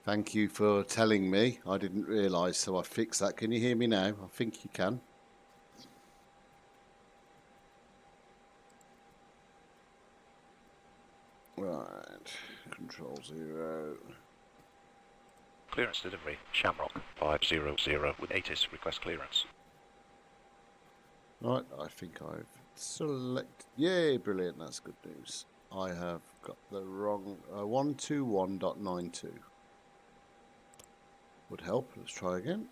Thank you for telling me. I didn't realise, so I fixed that. Can you hear me now? I think you can. Right. Control 0. Clearance delivery. Shamrock 500 with ATIS request clearance. Right, I think I've selected. Yay, brilliant. That's good news. I have got the wrong 121.92. Would help. Let's try again.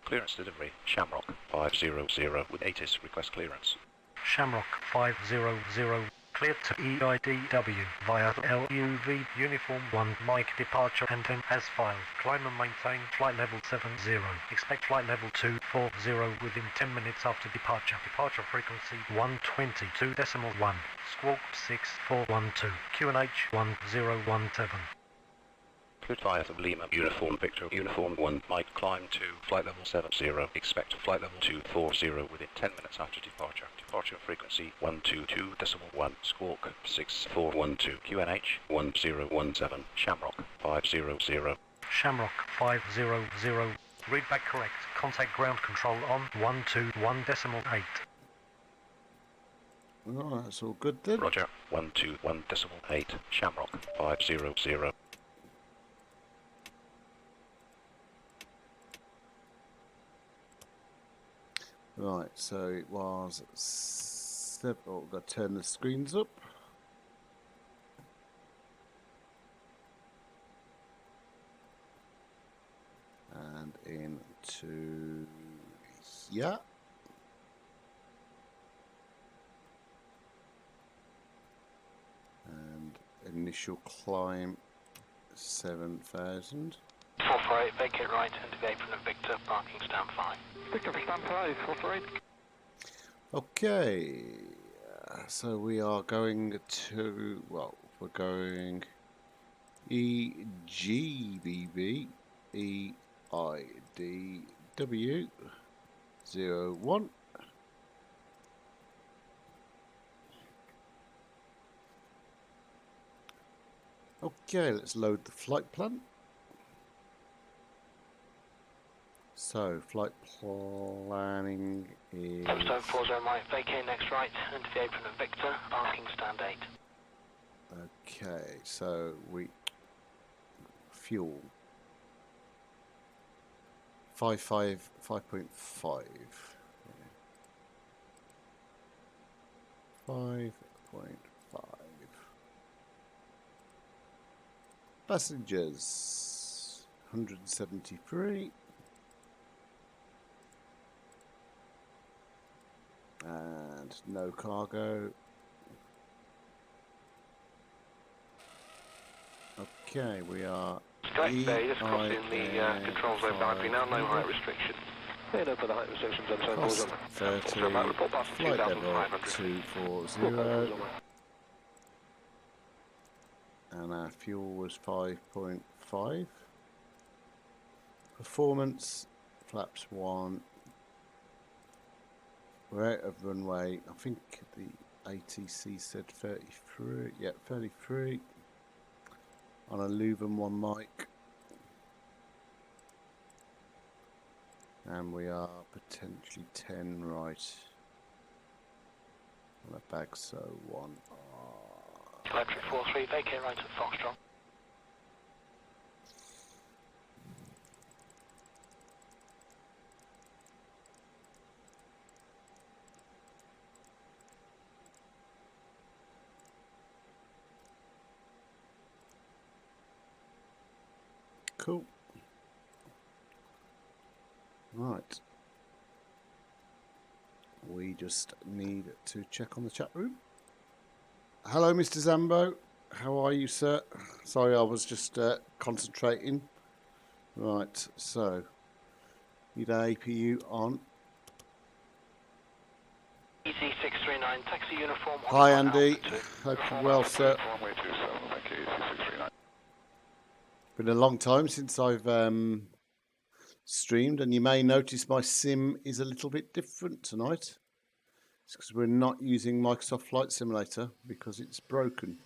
Clearance delivery. Shamrock 500 with ATIS request clearance. Shamrock 500 cleared to EIDW via LUV Uniform 1 Mike departure and then as filed. Climb and maintain flight level 70. Expect flight level 240 within 10 minutes after departure. Departure frequency 122.1. Squawk 6412. QNH 1017. Cleared via the Lima Uniform Victor Uniform 1 Mike climb to flight level 70. Expect flight level 240 within 10 minutes after departure. Departure frequency 122.1. Squawk 6412. QNH 1017. Shamrock 500. Shamrock 500. Read back correct. Contact ground control on 121.8. Oh, that's all good then. Roger 121.8. Shamrock 500. Right, so it was 7. Oh, we've got to turn the screens up. And into here. And initial climb 7,000. 448, vacate right into the apron of Victor, parking stand 5. Victor for stand 5, 448. Okay, so we are going to, well, we're going EGBB EIDW 01. Okay, let's load the flight plan. So, flight planning is... Stone 40 right, vacate next right into the apron of Victor, parking stand 8. Okay, so we... Fuel. 5.5. Yeah. 5.5. Passengers 173. And no cargo. Okay, we are. Correct, there, just crossing the control zone boundary now, no height restriction. Yeah, no further height restrictions, Cost 30, flight level 240. And our fuel was 5.5. Performance, flaps 1. We're out of runway. I think the ATC said 33. Yeah, 33. On a Leuven 1 mic. And we are potentially 10 right. On a bag, so 1. Electric 43, vacate right at Foxtrot. Cool. Right. We just need to check on the chat room. Hello, Mr. Zambo. How are you, sir? Sorry, I was just concentrating. Right, so need APU on. EC639, taxi uniform. Hi, Andy. Hope you're well, sir. Been a long time since I've streamed, and you may notice my sim is a little bit different tonight. It's because we're not using Microsoft Flight Simulator because it's broken.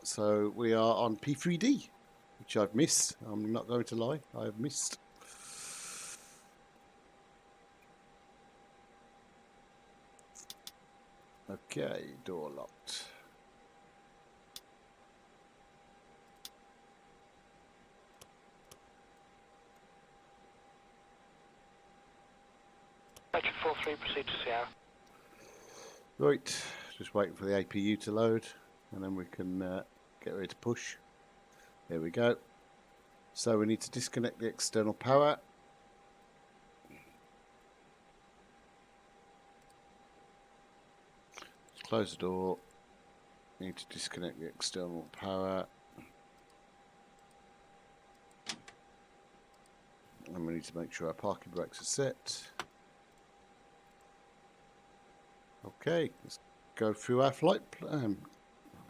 So we are on P3D. which I've missed. I'm not going to lie, I have missed. Okay, door locked. Patrick 43, proceed to Sierra. Right, just waiting for the APU to load, and then we can get ready to push. There we go. So we need to disconnect the external power. Close the door. Need to disconnect the external power. And we need to make sure our parking brakes are set. Okay, let's go through our flight plan.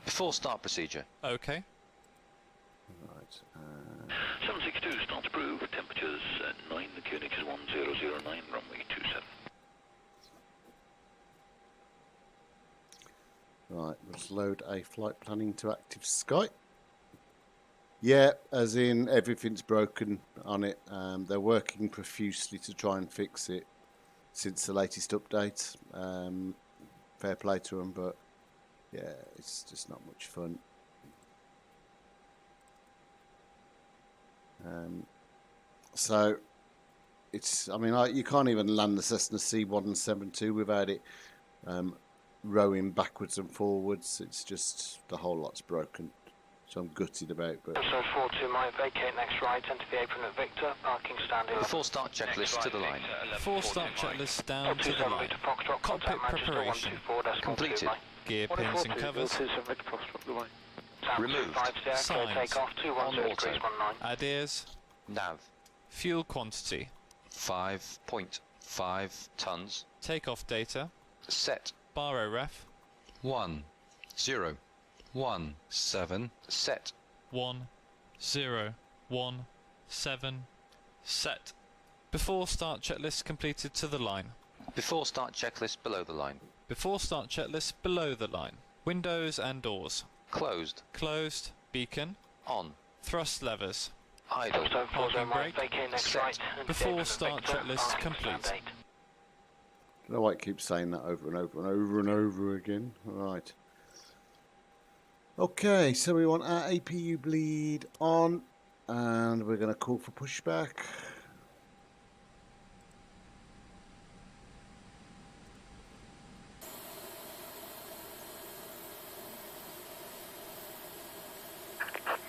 Before start procedure. Okay. Right. 762 starts approved. Temperatures at 9. The Koenig is 1009. Runway 27. Right, let's load a flight planning to active Skype. Yeah, as in everything's broken on it. They're working profusely to try and fix it since the latest update. Fair play to them, but yeah, it's just not much fun. So it's, I mean, you can't even land the Cessna C172 without it rowing backwards and forwards. It's just, the whole lot's broken, so I'm gutted about. But So 42 might vacate next right, enter the apron at Victor, parking stand 11. Before start checklist to the line. Before start checklist down to the line. Cockpit preparation. Completed. Gear pins and covers. Removed. Signs. Takeoff, On auto. 210 Ideas. Nav. Fuel quantity. 5.5 tons. Takeoff data. Set. Baro ref. 1017. Set. 1017. Set. Before start checklist completed to the line. Before start checklist below the line. Before start checklist below the line. Windows and doors. Closed. Closed. Beacon. On. Thrust levers. Idle. Parking brake. Set. Before start checklist complete. I don't know why it keeps saying that over and over and over and over again. Right. Okay, so we want our APU bleed on, and we're going to call for pushback.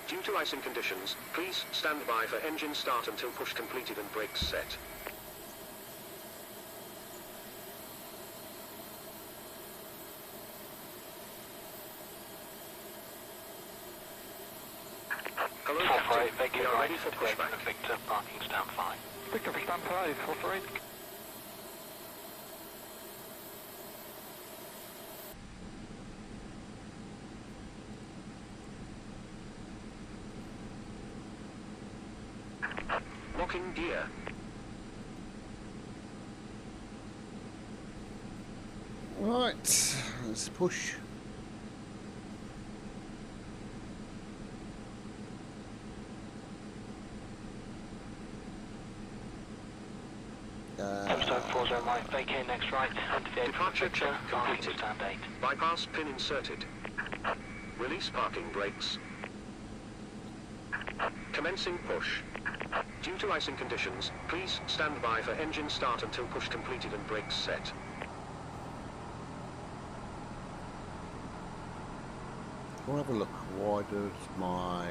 Due to icing conditions, please stand by for engine start until push completed and brakes set. Hello, Captain. We are ready for pushback. Victor, parking stand 5. Victor for stand 5, 43. Locking gear. Right, let's push. Zone 40 might vacate next right, enter the apron at Departure Victor, check parking completed. stand 8. Bypass pin inserted. Release parking brakes. Commencing push. Due to icing conditions, please stand by for engine start until push completed and brakes set. I'll have a look. Why does my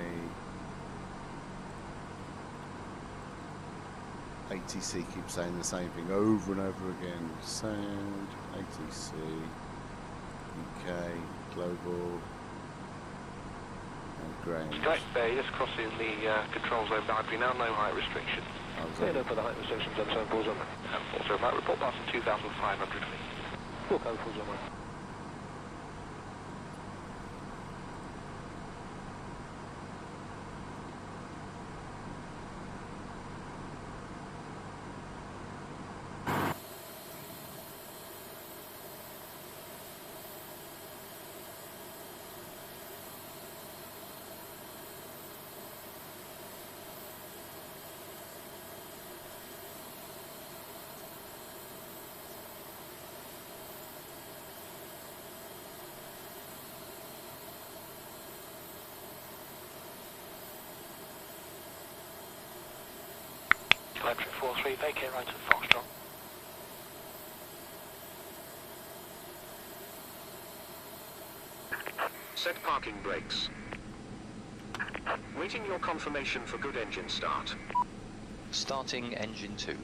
ATC keep saying the same thing over and over again? Sound, ATC, UK, global, and ground. Direct there, just crossing the control zone boundary now, no height restriction. How's For the height restrictions on zone 4 zone. And 4 zone right, report past 2,500 feet. Full code 4 zone right. Patrick 43, vacate right at Foxtrot. Set parking brakes. Waiting your confirmation for good engine start. Starting engine 2.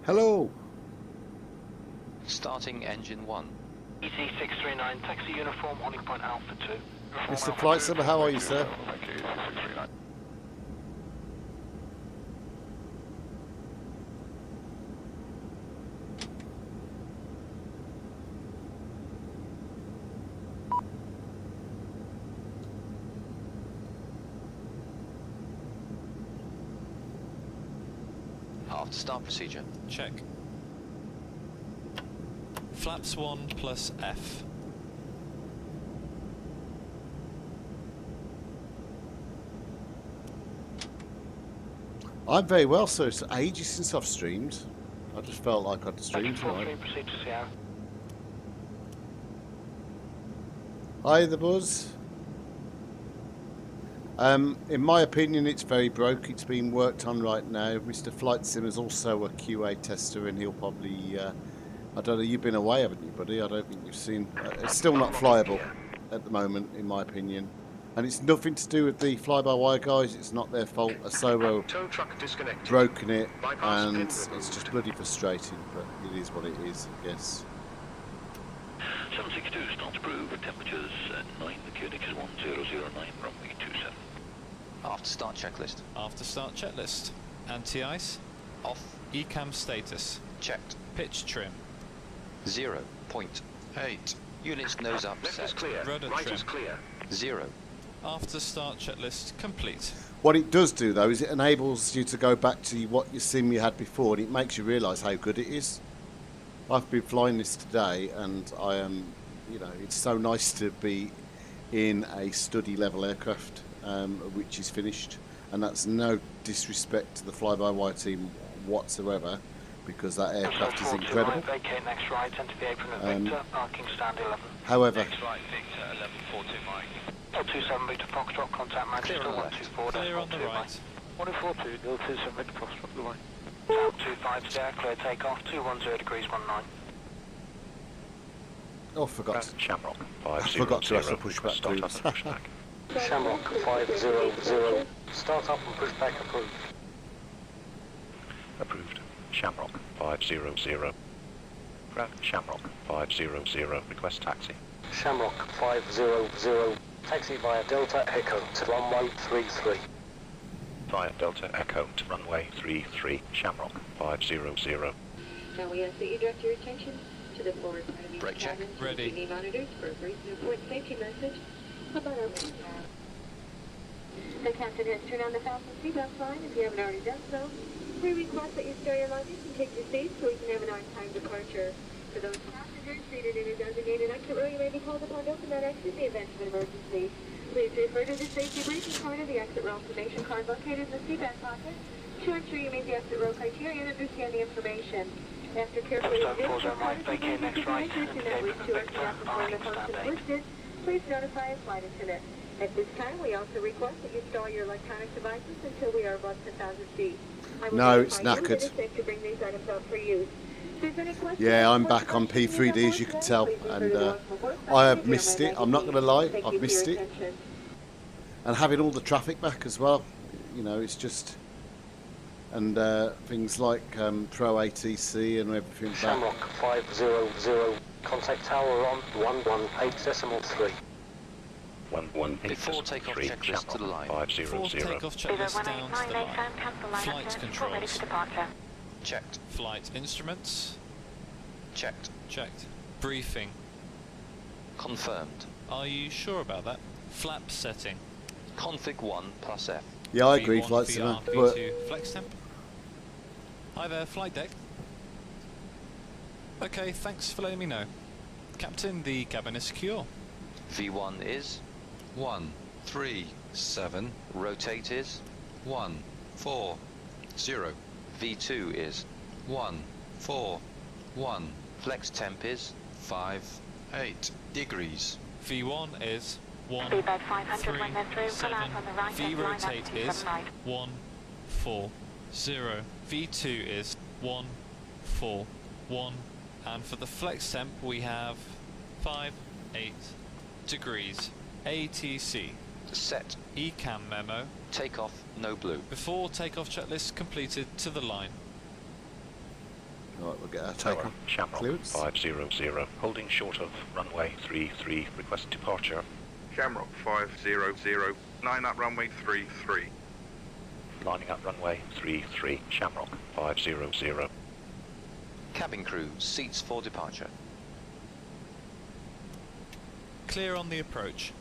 Hello. Starting engine 1. ET639, taxi uniform, holding point Alpha 2. Mr. Flight Simmer, how are you, sir? Thank you, 639. After start procedure. Check. Flaps 1 plus F. I'm very well, sir. It's ages since I've streamed. I just felt like I'd streamed tonight. 43, proceed to Sierra. Hi, the Buzz. In my opinion, it's very broke. It's being worked on right now. Mr. Flight Sim is also a QA tester, and he'll probably... I don't know, you've been away, haven't you, buddy? I don't think you've seen... it's still not flyable at the moment, in my opinion. And it's nothing to do with the fly-by-wire guys. It's not their fault. A Soro Tow truck disconnected. broken it, Bypass and pin it's removed. just bloody frustrating, but it is what it is, I guess. 762 starts approved, temperatures at 9, the QNX is 1009, runway 27. After start checklist. After start checklist. Anti-ice. Off. ECAM status. Checked. Pitch trim. 0.8. Units nose up Left is set. clear. Rudder Right trim. is clear. 0. After start checklist complete. What it does do, though, is it enables you to go back to what your sim you had before, and it makes you realise how good it is. I've been flying this today, and I am, you know, it's so nice to be in a study level aircraft, which is finished, and that's no disrespect to the fly-by-wire team whatsoever, because that aircraft is incredible. Vacate next right, enter the apron at Victor, parking stand 11. However, Right, Victor, 1142 Mike. 027 Victor Foxtrot, contact Manchester Clear on the left. 124. Clear on the right. 142, 027 Victor Foxtrot, the line. South 25 there, clear takeoff, 210 degrees 19. oh, forgot to, Shamrock, I 500. forgot to ask the pushback Start up groups. and push back. Shamrock 500. Start up and push back approved. Approved. Shamrock, 500. Ground Shamrock, 500. Request taxi. Shamrock 500. Taxi via Delta Echo to runway 33. Via Delta Echo to runway 33. Shamrock, 500. Now we ask that you direct your attention to the forward part of the Brake check. cabin to Ready. the TV monitors for a brief and important safety message about our main cabin. The captain has turned on the fasten seatbelt sign. If you haven't already done so, we request that you store your luggage and take your seats so we can have an on-time departure. For those passengers seated in a designated exit row, you may be called upon to open that exit in the event of an emergency. Please refer to the safety briefing card of the exit row information card located in the seat back pocket to ensure you meet the exit row criteria and understand the information. After carefully reviewing the card, if you need information do not wish to exit the employment functions listed, please notify a flight attendant. At this time, we also request that you install your electronic devices until we are above 10,000 feet. I will No, it's notify you when knackered. it is safe to bring these items out for use. If there's any questions Yeah, I'm or back on questions P3D, as you can tell, and I have missed it. I'm not going to lie, I've missed it. And having all the traffic back as well, you know, it's just... And things like PROATC and everything back. Shamrock 500. Contact tower on 118.3. 118. Before takeoff checklist to the line. Before 500. takeoff checklist down to the line. Flight controls. Checked. Flight instruments. Checked. Checked. Briefing. Confirmed. Are you sure about that? Flap setting. Config 1 plus F. Yeah, I agree, V1, Flight VR, Simmer, but V2, flex temp. Hi there, flight deck. Okay, thanks for letting me know. Captain, the cabin is secure. V1 is 137. rotate is 140. V2 is 1 4, 1. Flex temp is 5, 8 degrees. V1 is 1, Speedbird 500 3, when they're through, 7. pull out on the right V and line up rotate to is 79. 1, 4, 0. V2 is 1, 4, 1. And for the flex temp we have 5, 8 degrees. ATC. Set. ECAM memo. Takeoff, no blue. Before takeoff checklist completed to the line. Right, we'll get our Tower, takeoff Shamrock clearance. 500, holding short of runway 33, request departure. Shamrock 500, line up runway 33. Lining up runway 33, Shamrock 500. Cabin crew, seats for departure. Clear on the approach.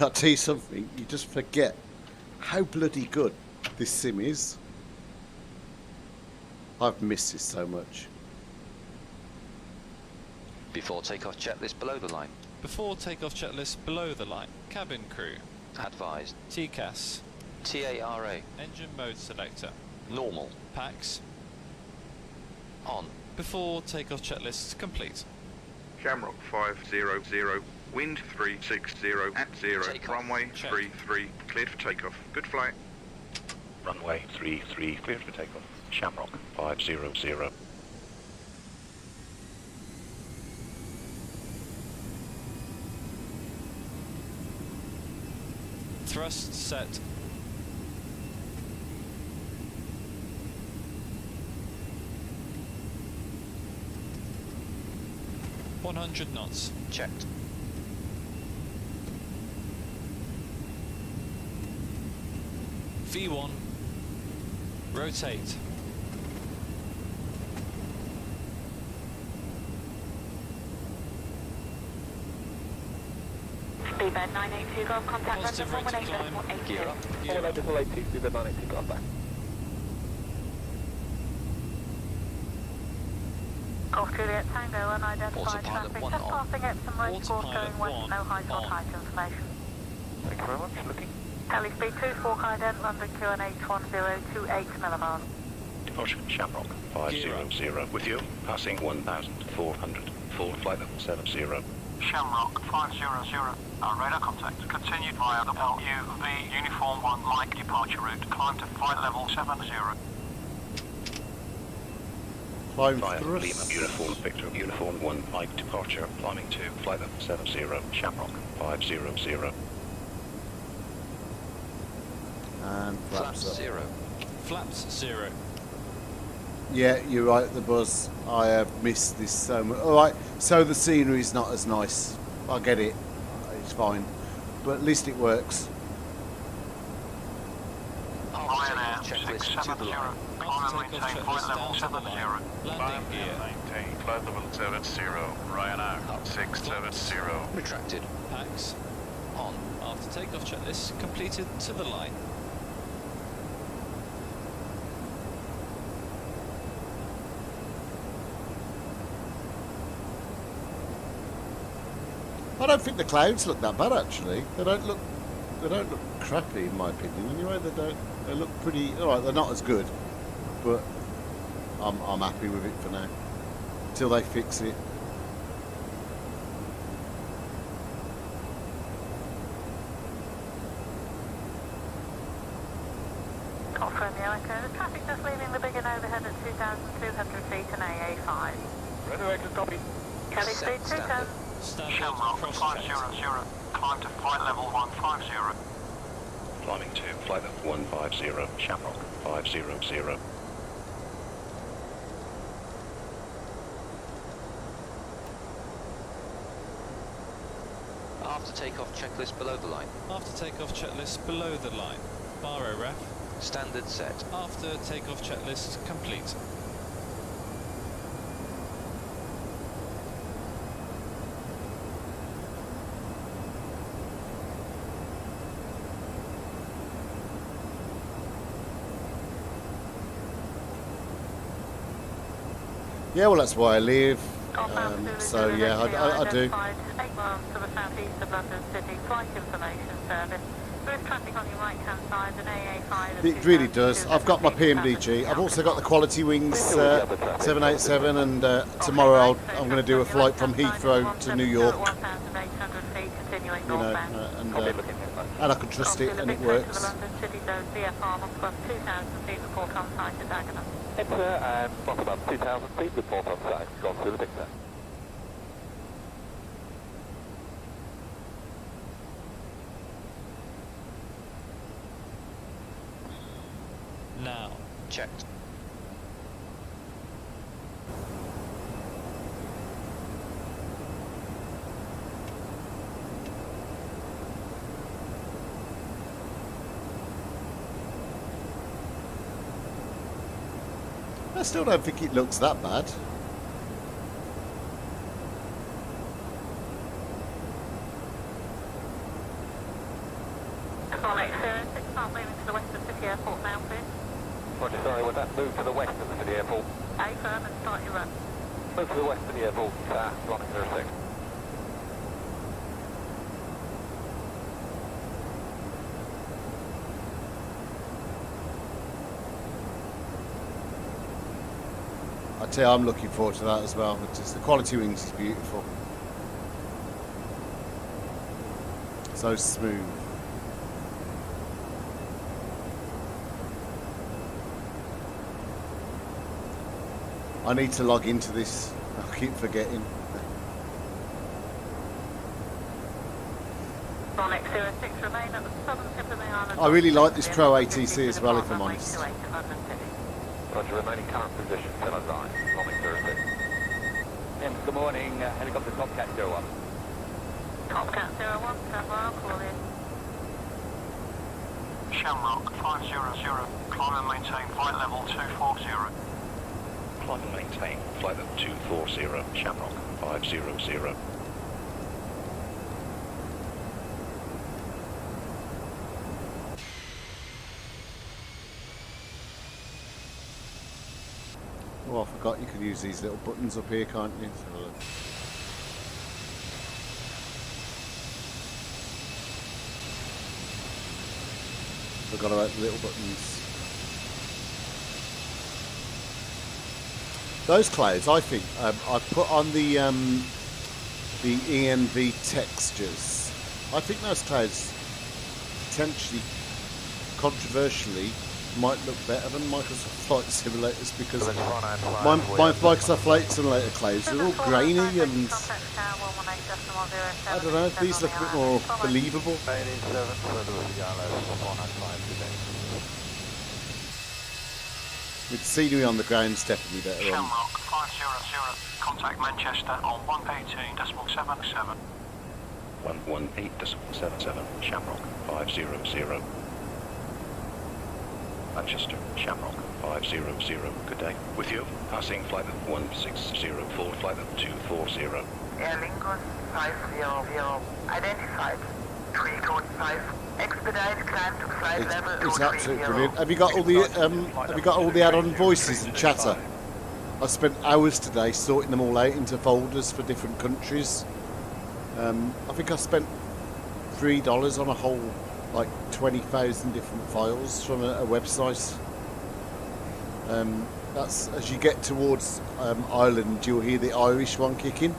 I'll tell you something, you just forget how bloody good this sim is. I've missed this so much. Before takeoff checklist below the line. Before takeoff checklist below the line. Cabin crew. Advised. TCAS. TARA. Engine mode selector. Normal. PAX. On. Before takeoff checklist complete. Shamrock 500, wind 360 at 0, Takeoff. runway Check. 33, cleared for takeoff. Good flight. Runway 33, cleared for takeoff. Shamrock 500. Thrust set. .100 knots. Checked. V1. Rotate. Speedbird 982 Golf, contact Positive London rate to 118 climb. Gear up. Gear up. Level 80, Speedbird 982, got back. Golf Juliet Tango, unidentified Autopilot traffic, 1 just on. passing at some road course Autopilot going west, 1 no height or on. height information. Thank you very much, looking. Heli speed 24 ident, London QNH 1028 millibars. Departure Shamrock 500 with you, passing 1,400. Full flight level 70. Shamrock 500. Our radar contact continued via the LUV Uniform 1 Mike departure route. Climb to flight level 70. Climb Via thrust. Lima Uniform Victor Uniform 1 Mike departure, climbing to flight level 70, Shamrock 500. And Flaps flaps up. 0. Flaps 0. Yeah, you're right, the buzz. I have missed this so much. Alright, so the scenery's not as nice. I get it. It's fine. But at least it works. Ryanair Checklist to the 670. line. Climb and After takeoff maintain flight checklist level down to the 70. line. Landing gear. Maintain flight level 70, Ryanair 670. Retracted. PAX. On. After takeoff checklist completed to the line. I don't think the clouds look that bad actually. They don't look crappy in my opinion. Anyway, they look pretty alright, they're not as good. But I'm happy with it for now. Till they fix it. Confirm the Echo. Traffic just leaving the big and overhead at 2,200 feet and AA5. Resurrected copy. Heli speed 210. Standard Shamrock cross 500. checked. Climb to flight level 150. Climbing to flight level 150, Shamrock 500. After takeoff checklist below the line. After takeoff checklist below the line. Baro ref. Standard set. After takeoff checklist complete. Yeah, well that's where I live. So yeah, I do. 8 miles to the southeast of London City. Flight information service. It really does. I've got my PMDG. I've also got the Quality Wings 787, and tomorrow I'm going to do a flight from Heathrow to New York. You know, and I can trust it, and it works. It's not about 2,000 feet, report on site. Gone through the picture. Now. Checked. I still don't think it looks that bad. Roger, sorry, would that move to the west of the city airport? Firm and start your run. Move to the west of the airport, block 06. I tell you, I'm looking forward to that as well. Because the Quality Wings is beautiful. So smooth. I need to log into this. I keep forgetting. I really like this PROATC as well, if I'm honest. Roger, remaining current position, tell us right. Bombing 06. Good morning, helicopter Topcat 01. Topcat 01, stand by, I'll call in. Shamrock 500, climb and maintain flight level 240. Climb and maintain flight level 240, Shamrock 500. Oh, I forgot you could use these little buttons up here, can't you? So, forgot about the little buttons. Those clouds, I think, I've put on the ENVTEXTures. I think those clouds potentially, controversially, might look better than Microsoft Flight Simulators, because my Microsoft Flight Simulator clouds are all grainy and I don't know, these look a bit more believable. With scenery on the ground's definitely better on. Shamrock 500, contact Manchester on 118.77. 118.77, Shamrock 500. Manchester, Shamrock 500, good day. With you, passing flight level 160, forward flight level 240. Air Lincoln 500, identified, 3.5, expedite climb to flight level 230. It's absolutely brilliant. Have you got all the add-on voices and chatter? I spent hours today sorting them all out into folders for different countries. I think I spent $3 on a whole, like 20,000 different files from a website. That's as you get towards Ireland, you'll hear the Irish one kicking.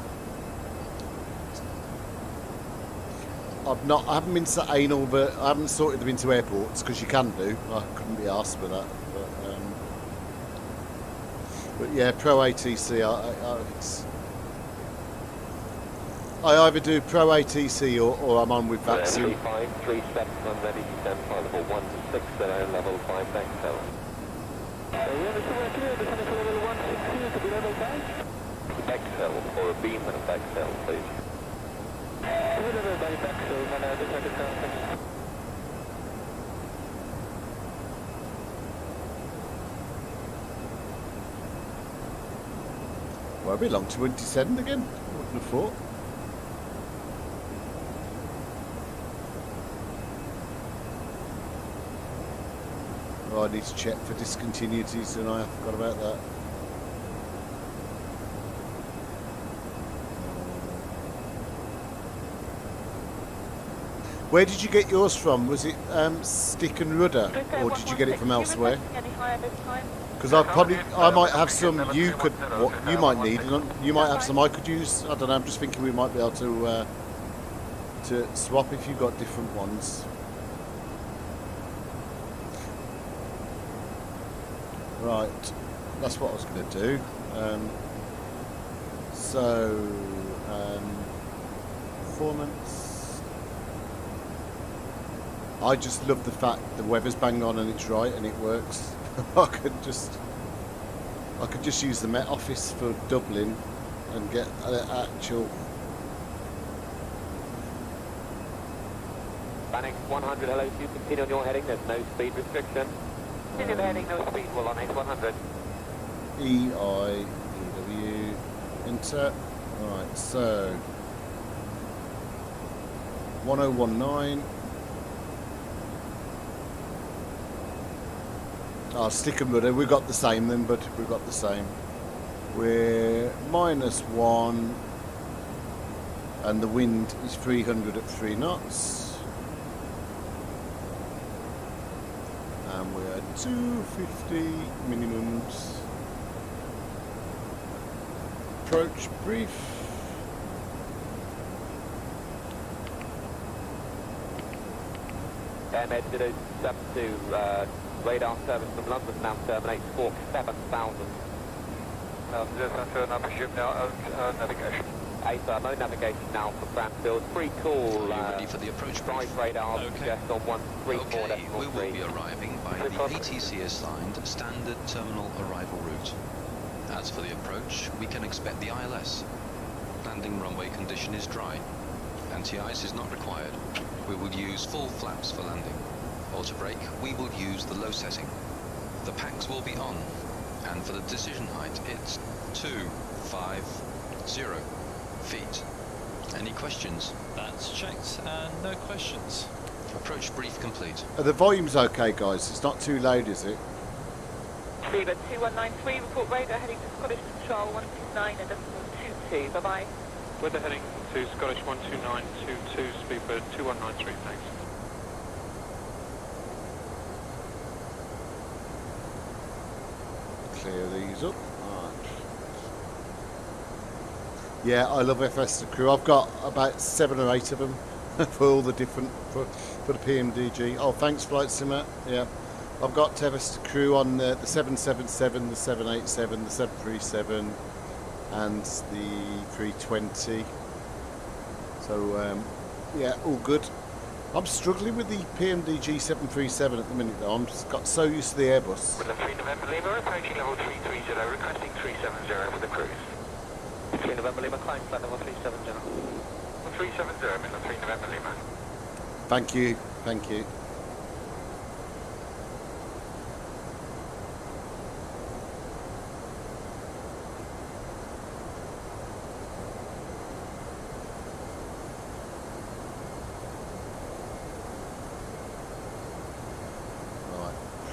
I haven't been so anal, but I haven't sorted them into airports, because you can do. I couldn't be asked for that. But yeah, PROATC. I either do PROATC or I'm on with vaccine. 537 ready, stand by level 16 at air level 5 Bexel. Bexel, or a beam and a Bexel, please. Well, I'll be along to descend again. I wouldn't have thought. Oh, I need to check for discontinuities, and I forgot about that. Where did you get yours from? Was it stick and rudder, or did you get it from elsewhere? Because I might have some you might need, and you might have some I could use. I don't know. I'm just thinking we might be able to swap if you've got different ones. Right, that's what I was going to do. Performance. I just love the fact the weather's bang on and it's right and it works. I could just use the Met Office for Dublin and get an actual. Panic 100, hello, you continue on your heading, there's no speed restriction. Continue the heading, no speed, we'll on 8100. EIDW, enter. Right, so 1019. Oh, stick and rudder, we've got the same then, but we've got the same. We're -1 and the wind is 300 at 3 knots. And we're at 250 minimums. Approach brief. Med 072, radar service from London now terminates 47,000. Another ship now, navigation. ASA, no navigation now for Cranfield. Free call. Are you ready for the approach brief? Radar suggest on 134. Okay, we will be arriving by the ATC assigned standard terminal arrival route. As for the approach, we can expect the ILS. Landing runway condition is dry. Anti-ice is not required. We will use full flaps for landing. Auto brake, we will use the low setting. The packs will be on. And for the decision height, it's 250 feet. Any questions? That's checked and no questions. Approach brief complete. Are the volumes okay, guys? It's not too loud, is it? Fever 2193, report radar heading to Scottish Control 129.22. Bye-bye. Weather heading to Scottish 12922, speedbird 2193, thanks. Clear these up. Right. Yeah, I love FS the crew. I've got about 7 or 8 of them for all the different for the PMDG. Oh, thanks, Flight Simmer. Yeah, I've got FS the crew on the 777, the 787, the 737, and the 320. So yeah, all good. I'm struggling with the PMDG 737 at the minute though. I'm just got so used to the Airbus. With a 3 November Lima, approaching level 330, requesting 370 for the cruise. 3 November Lima, climb flight level 370. 370, Midland 3 November Lima. Thank you, thank you.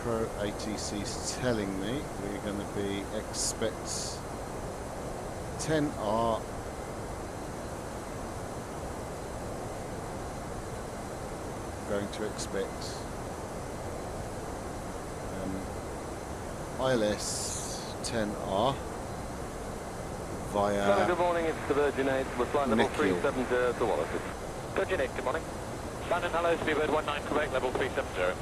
PROATC is telling me we're going to be expect 10R going to expect ILS 10R via Good morning, it's the Virgin 8, we're flight level 370 to Wallace. Virgin 8, good morning. London, hello, speedbird 19 Quebec, level 370.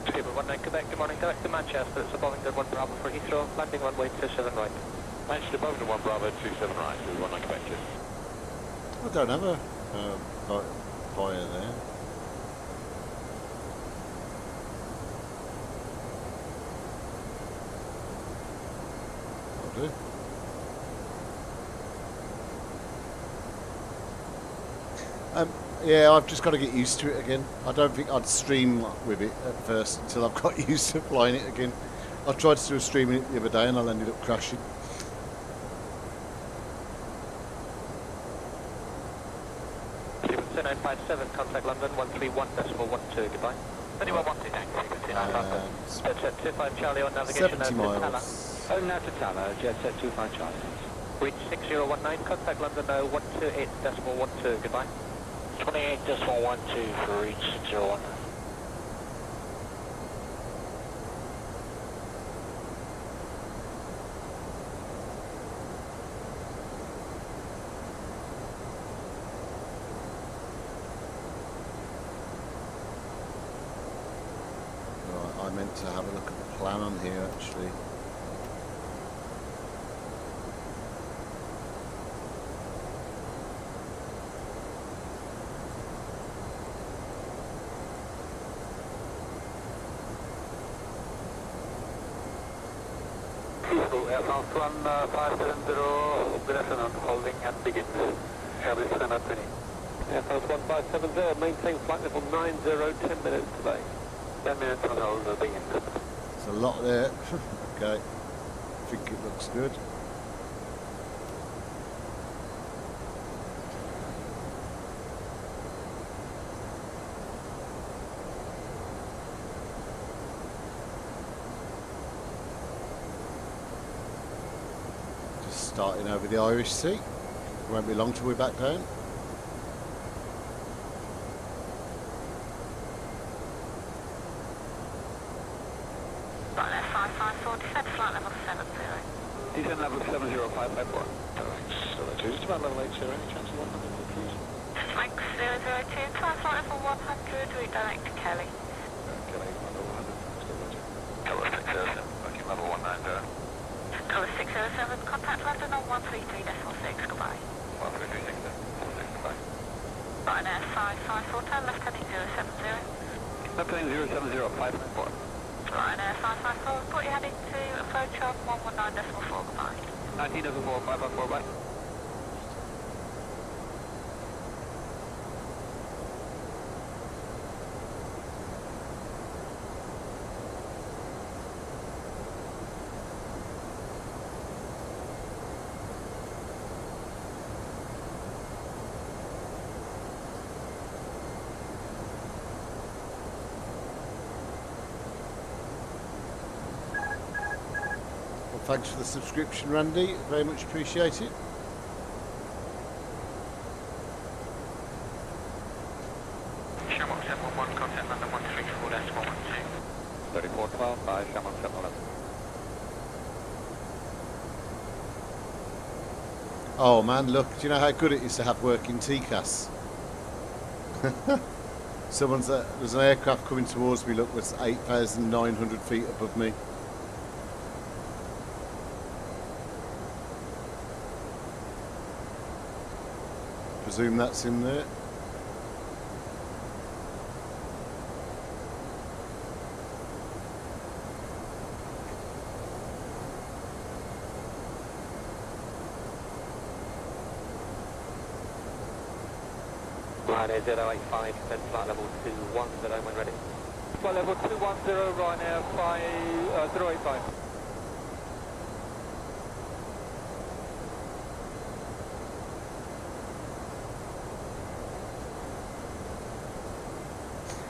Speedbird 19 Quebec, good morning, direct to Manchester, it's a Boeing 1 Bravo for Heathrow, landing runway 27 right. Manchester, Boeing 1 Bravo 27 right, 19 Quebec, please. I don't have a via there. I'll do. Yeah, I've just got to get used to it again. I don't think I'd stream with it at first until I've got used to flying it again. I tried to do a stream in it the other day and I ended up crashing. Stephen 2957, contact London 131.12, goodbye. 2112, thank you. Jet set 25 Charlie on navigation 70 over to Tala. miles. Home now to Tala, jet set 25 Charlie. Reach 6019, contact London 128.12, goodbye. 28.12 for reach 01. Right, I meant to have a look at the plan on here actually. Aerosoft 1570, good afternoon, holding and begin. Airbus 320. Aerosoft 1570, maintain flight level 90, 10 minutes today. 10 minutes on hold, begin. There's a lot there. Okay, I think it looks good. Starting over the Irish Sea. Won't be long till we're back down. Right, 554, descent flight level 70. Descent level 70554. Still 2, just about level 80, any chance of 100 please? Mike 002, climb flight level 100, redirect to Kelly. Kelly, level 100, still roger. Colour 607, booking level 190. Colour 607, contact London on 133.6, goodbye. 133.6, goodbye. Ryanair 554, turn left heading 070. Left heading 070, 554. Ryanair 554, report you're heading to approach on 119.4, goodbye. 19.4, 554, bye. Thanks for the subscription, Randy. Very much appreciated. Shamrock 711, contact London 134.12. 3412 by Shamrock 711. Oh man, look, do you know how good it is to have working TCAS? There's an aircraft coming towards me, look, that's 8,900 feet above me. Presume that's in there. Ryanair 085, then flight level 210 when ready. Flight level 210, Ryanair 085.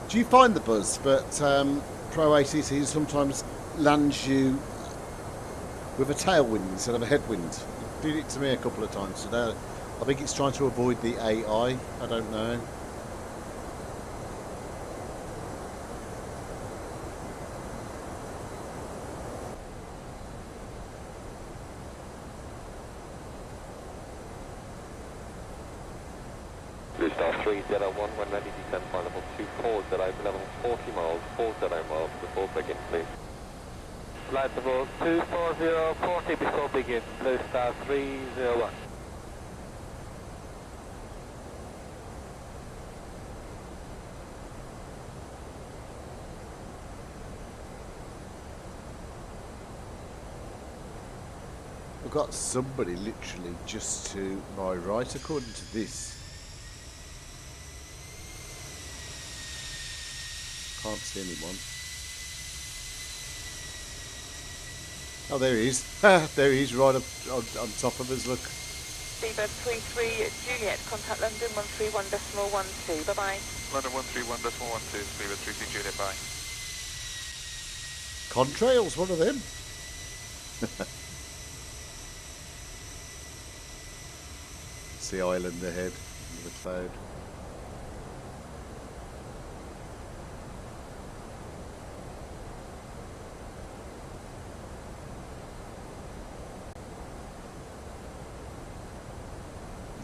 Do you find the buzz that PROATC sometimes lands you with a tailwind instead of a headwind? It did it to me a couple of times today. I think it's trying to avoid the AI. I don't know. Star 301, when ready, descend flight level 240, level 40 miles, 40 miles before begin, please. Flight level 240, 40 before begin, Blue Star 301. I've got somebody literally just to my right, according to this. Can't see anyone. Oh, there he is. There he is, right up on top of us, look. Seabird 33, Juliet, contact London 131.12, bye-bye. London 131.12, Seabird 33, Juliet, bye. Contrails, what are them? It's the island ahead, the cloud.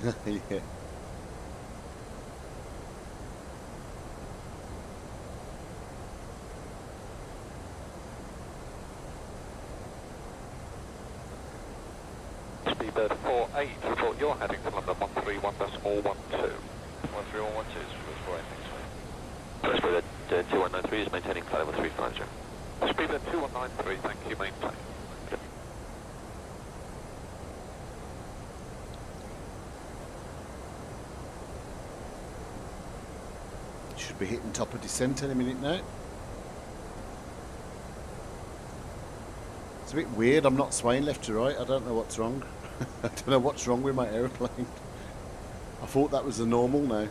Yeah. Speedbird 48, report your heading to London 131.12. 131.12 is for First Speedbird 2193 is maintaining flight level 350. Speedbird 2193, thank you, maintain. Should be hitting top of descent any minute now. It's a bit weird, I'm not swaying left to right, I don't know what's wrong. I don't know what's wrong with my aeroplane. I thought that was the normal now.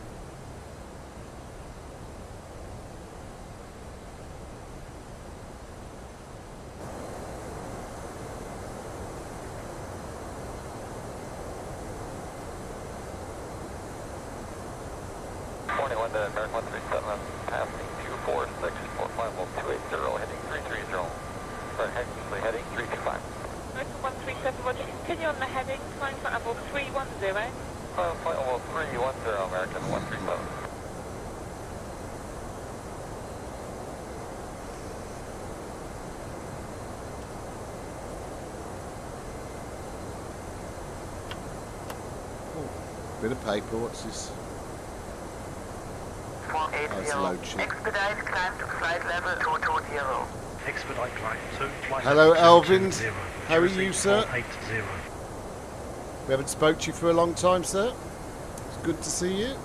American 137, passing 246, 450, heading 330. Sorry, heading 325. American 137, Roger, continue on the heading, flying flight level 310. Flight level 310, American 137. Bit of paper, what's this? 480. Expedite climb to flight level 220. Expedite climb to flight Hello, level Elvin. 220. How are you, sir? 480. We haven't spoke to you for a long time, sir. It's good to see you.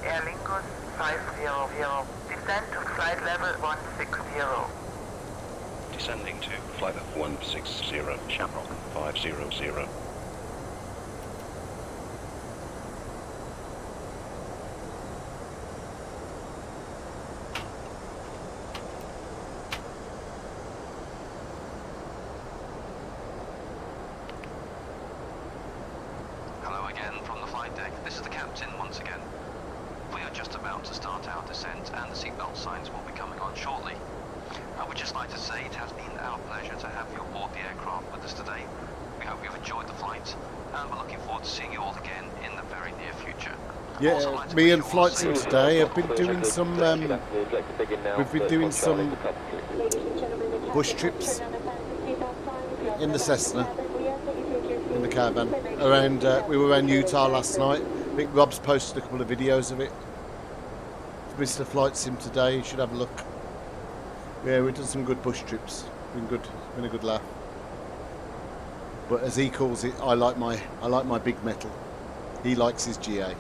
Air Lingus 500. Descend to flight level 160. Descending to flight level 160, Shamrock 500. Hello again from the flight deck. This is the captain once again. We are just about to start our descent and the seatbelt signs will be coming on shortly. I would just like to say it has been our pleasure to have you aboard the aircraft with us today. We hope you've enjoyed the flight and we're looking forward to seeing you all again in the very near future. Yeah, me and Flight Sim today have been doing some, we've been doing some bush trips in the Cessna, in the caravan, around, we were around Utah last night. I think Rob's posted a couple of videos of it. Mr. Flight Sim today, you should have a look. Yeah, we've done some good bush trips, been good, been a good laugh. But as he calls it, I like my big metal. He likes his GA.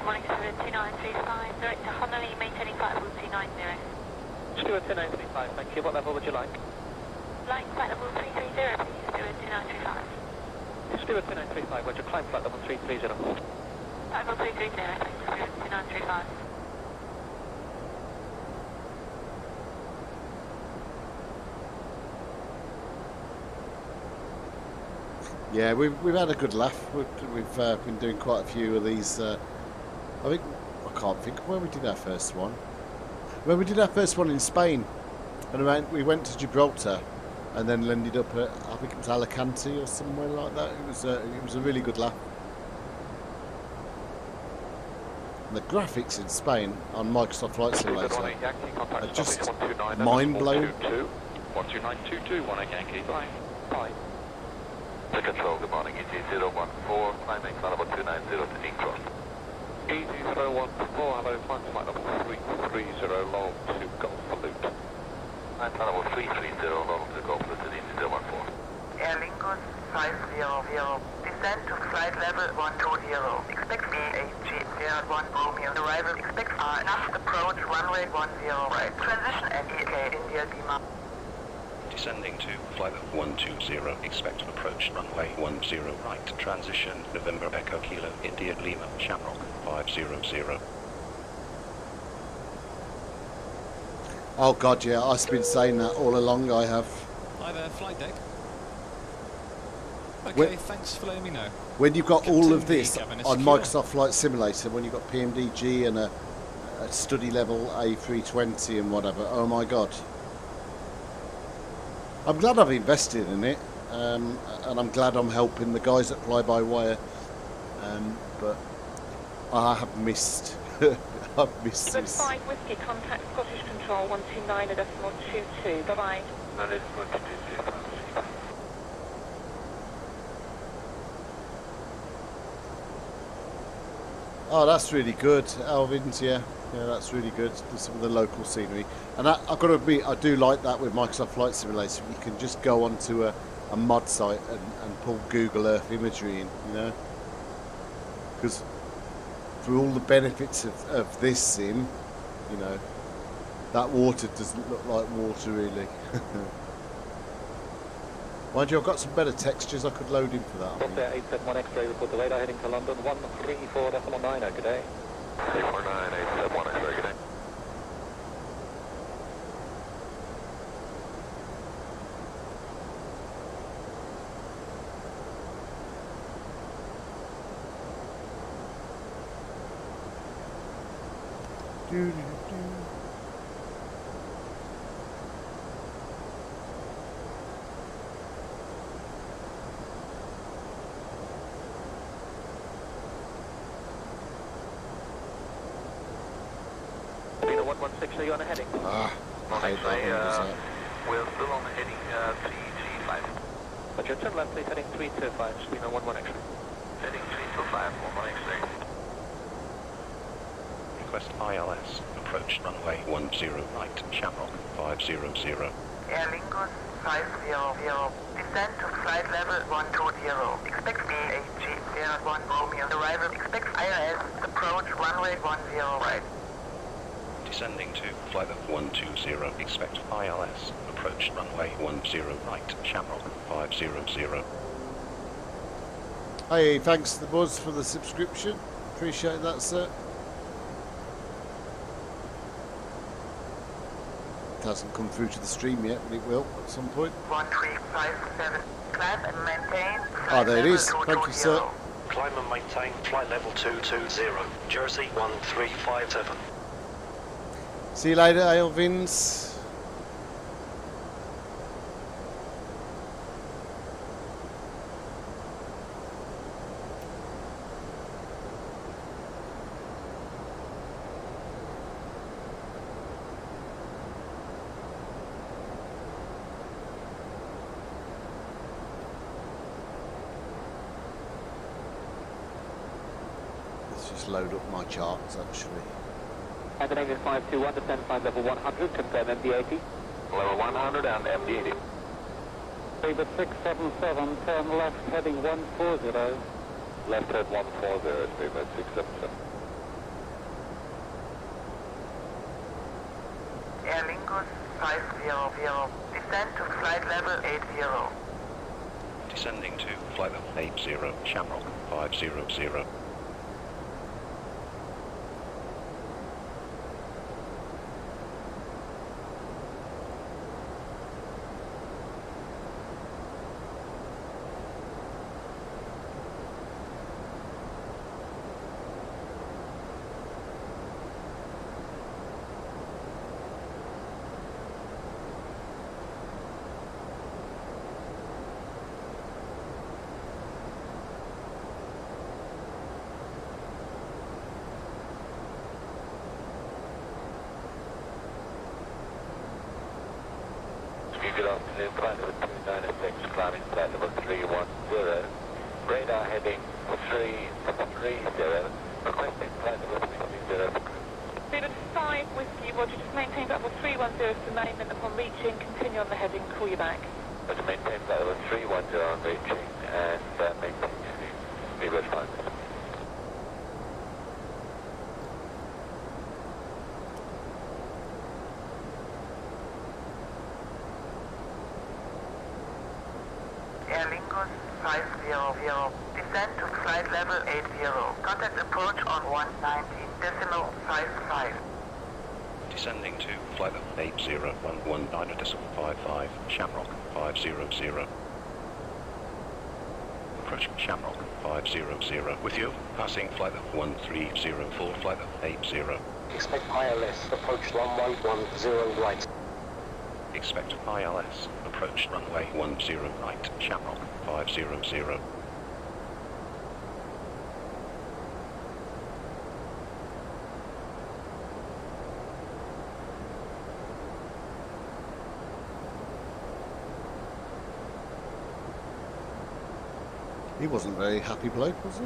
Morning, Stuart 2935, direct to Honolulu, maintaining flight level 290. Stuart 2935, thank you. What level would you like? Flying flight level 330, please, Stuart 2935. Stuart 2935, would you climb flight level 330? Flight level 330, thanks, Stuart 2935. Yeah, we've had a good laugh. We've been doing quite a few of these. I can't think of where we did our first one. Well, we did our first one in Spain, and we went to Gibraltar, and then ended up at, I think it was Alicante or somewhere like that. It was a really good laugh. And the graphics in Spain on Microsoft Flight Simulator are just mind-blowing. 12922, 18 Yankee, bye. Bye. The control, good morning, EG014, climbing flight level 290 to Incross. EG014, hello, climb flight level 330, long to Golf Salute. Climb flight level 330, long to Golf Salute to EG014. Air Lingus 500. Descend to flight level 120. Expect VHG01 Romeo. Arrival, expect enough approach runway 10 right. Transition NEK India Lima. Descending to flight level 120, expect to approach runway 10 right, transition November Echo Kilo, India Lima, Shamrock 500. Oh God, yeah, I've been saying that all along. I have. Hi there, flight deck. Okay, thanks for letting me know. When you've got all of Captain this D, cabin is on secure. Microsoft Flight Simulator, when you've got PMDG and a study level A320 and whatever, oh my God. I'm glad I've invested in it, and I'm glad I'm helping the guys at Fly By Wire, but I have missed. I've missed But this. 5 Whiskey, contact Scottish Control 129.22. Bye-bye. Oh, that's really good, Alvin's. Yeah, that's really good. There's some of the local scenery, and I've got to admit, I do like that with Microsoft Flight Simulator. You can just go onto a mod site and pull Google Earth imagery in, you know, because for all the benefits of this sim, you know, that water doesn't look like water really. Mind you, I've got some better textures I could load in for that. 871 X-ray, report the radar heading to London, 134.9, good day. 349, 871 X-ray, good day. Beta 116, are you on a heading? I hate that one, doesn't it? We're still on the heading TG5. But your turn left, please, heading 325, Spino 11 X-ray. Heading 325, 11 X-ray. Request ILS, approach runway 10 right, Shamrock 500. Air Lingus 500. Descend to flight level 120. Expect VHG01 Romeo. Arrival. Expect ILS. Approach runway 10 right. Descending to flight level 120, expect ILS, approach runway 10 right, Shamrock 500. Hey, thanks to the Buzz for the subscription. Appreciate that, sir. It hasn't come through to the stream yet, but it will at some point. 1357. Climb and maintain. Ah, there it is. Thank you, sir. Climb and maintain flight level 220, Jersey 1357. See you later, Alvins. Let's just load up my charts, actually. Scandinavian 521, descend flight level 100, confirm MD-80. Level 100 and MD-80. David 677, turn left heading 140. Left head 140, David 677. Air Lingus 500. Descend to flight level 80. Descending to flight level 80, Shamrock 500. Good afternoon, flight level 296, climbing flight level 310. Radar heading 330, requesting flight level 330. Beta 5 Whiskey, Roger, just maintain level 310 for main, and upon reaching, continue on the heading, call you back. But maintain flight level 310 on reaching, and maintain speed 5. 500. Descend to flight level 80. Contact approach on 119.55. Descending to flight level 80.119.55, Shamrock 500. Approaching Shamrock 500 with you, passing flight level 1304, flight level 80. Expect ILS, approach runway 10 right. Expect ILS, approach runway 10 right, Shamrock 500. He wasn't a very happy bloke, was he?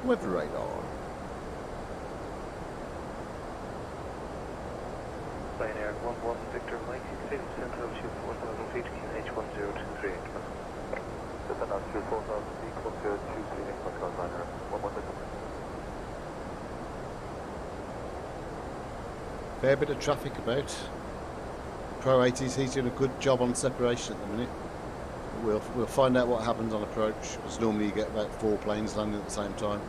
Weather radar. Ryanair 11 Victor Mike, exceeding central altitude 4,000 feet, QNH 1023. Descend altitude 4,000 feet, close to 23 Moscow, Ryanair 11 Victor. Fair bit of traffic about. PROATC's doing a good job on separation at the minute. We'll find out what happens on approach, because normally you get about 4 planes landing at the same time.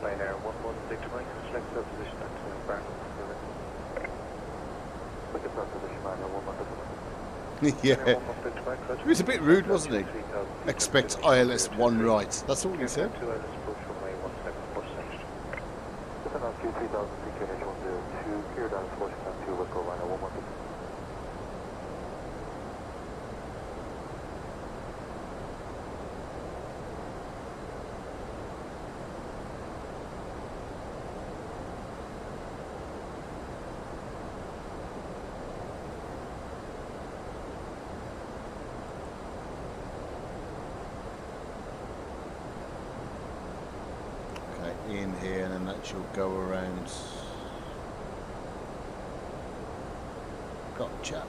Ryanair 11 Victor Mike, select the position at Barnum. Look at that position, Ryanair 11 Victor Mike. Yeah. He was a bit rude, wasn't he? Expect ILS 1 right. That's all he said. Descend altitude 3,000 feet, QNH 102, clear down to Washington 2, West Carolina 11 Victor. In here, and then that should go around. Gotcha.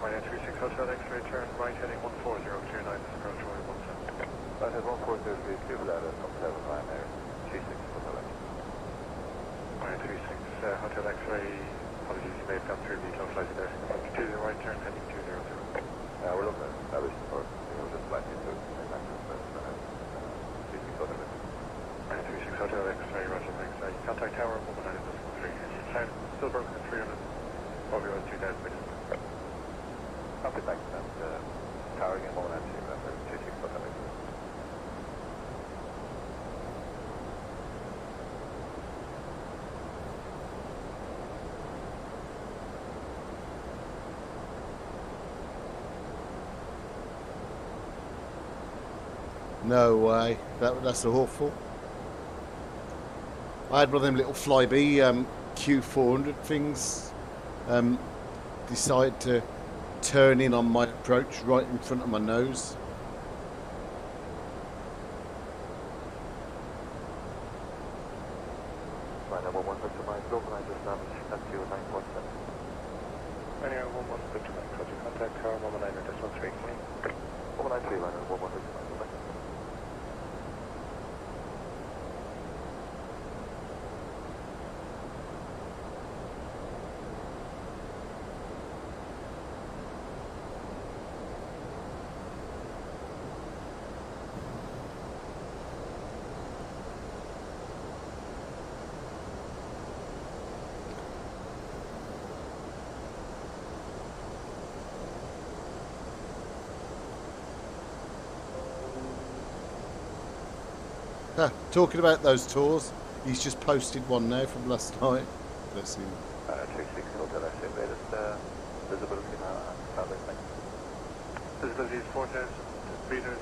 Ryanair 36 Hotel X-ray, turn right heading 140, clear 9, this is approach runway 17. Ryanair 140, clear with that, come 7, Ryanair 36 Hotel X. Ryanair 36 Hotel X-ray. Apologies, you may have gone through the low flight there. To the right turn heading 200. We're looking at establishing for we're just flying into Ryanair 36 Hotel X-ray, roger, thanks. Contact tower 119.3. Sound still broken at 300. Probably was 2,000 meters. Copy back to that. Tower again, 119, Ryanair 36 Hotel X. No way. That's awful. I had one of them little Flybe Q400 things decide to turn in on my approach right in front of my nose. Ryanair 11 Victor Mike, localize establish altitude 9.7. Ryanair 11 Victor Mike, roger, contact tower 119.3. 193, Ryanair 11 Victor Mike. Talking about those tours, he's just posted one now from last night. Bless him. 36 Hotel X, latest visibility now. Visibility Visibility is 4,000 meters,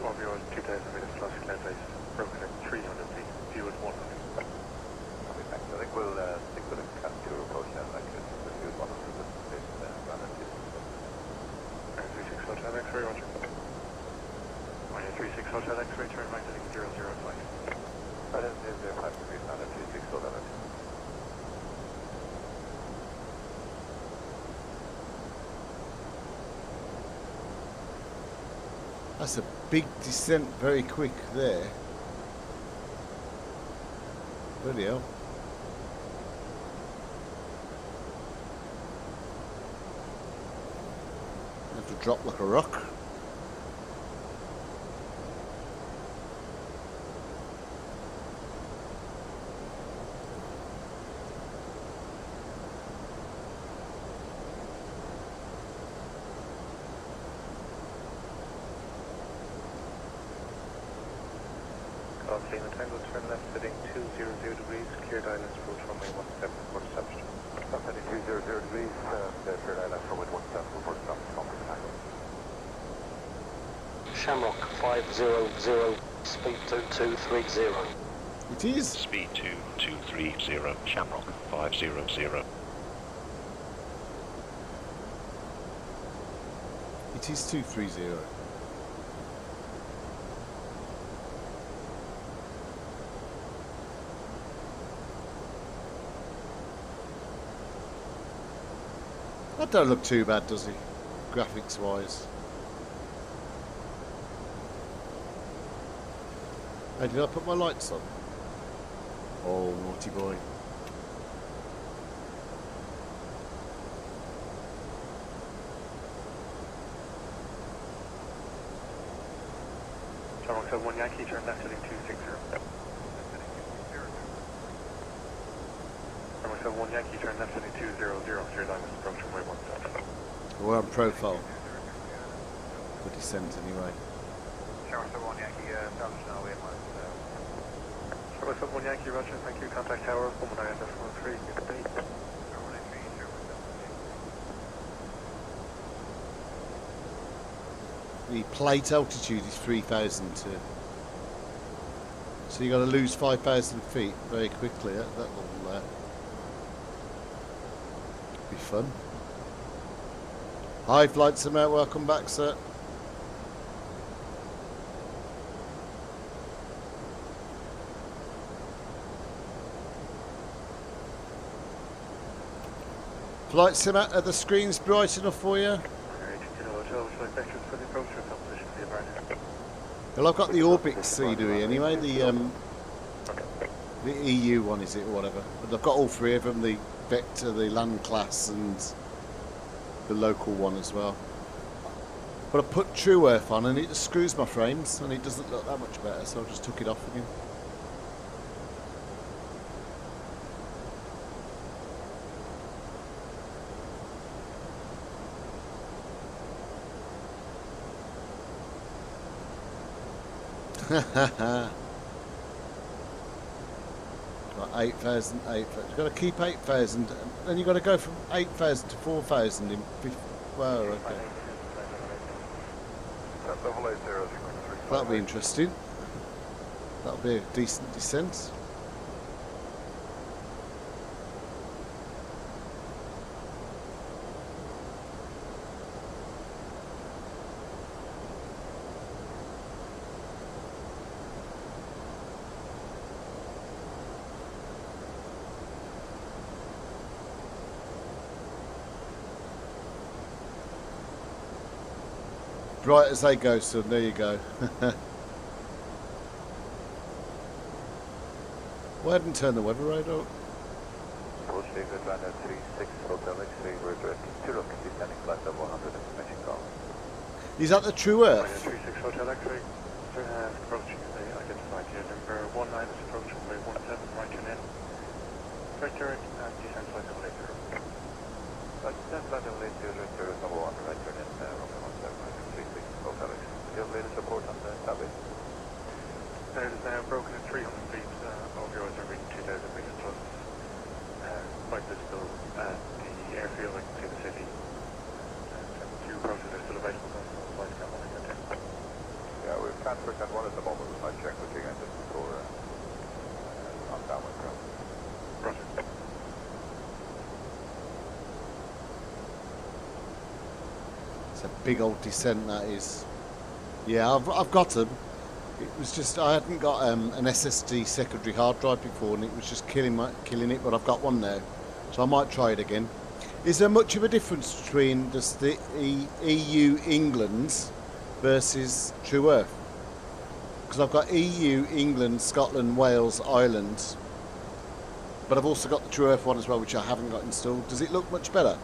ORBS 2000 meters plus cloud base, broken at 300 feet, view at 100. Copy, thanks. I think we'll stick with a cat 2 approach now, like this. We'll view at 100 at this run at 36 Hotel X-ray, roger. 36 Hotel X-ray, turn right heading 005. Right at 005 degrees, now at 36 Hotel X. That's a big descent, very quick there. Bloody hell. I have to drop like a rock. Lima Tango, turn left heading 200 degrees, cleared islands, approach runway 17, report established. Stop heading 200 degrees, cleared islands, runway 17, report established, complete Tango. Shamrock 500, speed 2230. It is. Speed 2230, Shamrock 500. It is 230. That don't look too bad, does he? Graphics wise. Hey, did I put my lights on? Oh, naughty boy. Shamrock 71 Yankee, turn left heading 260. Shamrock 71 Yankee, turn left heading 200, cleared islands, approach runway 17. We're on profile. For descent anyway. Shamrock 71 Yankee, established now, wait one. Shamrock 71 Yankee, roger, thank you, contact tower, 19.3, good day. The plate altitude is 3,000 too. So you're going to lose 5,000 feet very quickly. That will be fun. Hi, Flight Summit, welcome back, sir. Flight Summit, are the screens bright enough for you? Well, I've got the Orbx CDE anyway, the EU one is it or whatever. But I've got all three of them, the Vector, the Land Class and the local one as well. But I put True Earth on and it screws my frames and it doesn't look that much better, so I just took it off again. Got 8,000, 8,000. You've got to keep 8,000, then you've got to go from 8,000 to 4,000 in 50. Well, okay. That'll be interesting. That'll be a decent descent. Bright as they go, son. There you go. Why hadn't turned the weather radar up? Is that the True Earth? 36 Hotel X-ray, approaching the identified here, number 19 is approaching runway 17, right turn in. Right turn and descent flight level 80. Descent flight level 80, number 1, right turn in, runway 17, 36 Hotel X. Do you have latest report on the tablet? It is now broken at 300 feet, ORBS are reading 2,000 meters plus. Quite visible at the airfield, I can see the city. Two approaches are still available, so flight can only get in. Yeah, 6% 1 at the moment. I'll check with you again just before I'm down with ground. Roger. It's a big old descent, that is. Yeah, I've got them. It was just I hadn't got an SSD secondary hard drive before, and it was just killing it. But I've got one now, so I might try it again. Is there much of a difference between just the EU England's versus True Earth? Because I've got EU, England, Scotland, Wales, Ireland, but I've also got the True Earth one as well, which I haven't got installed. Does it look much better?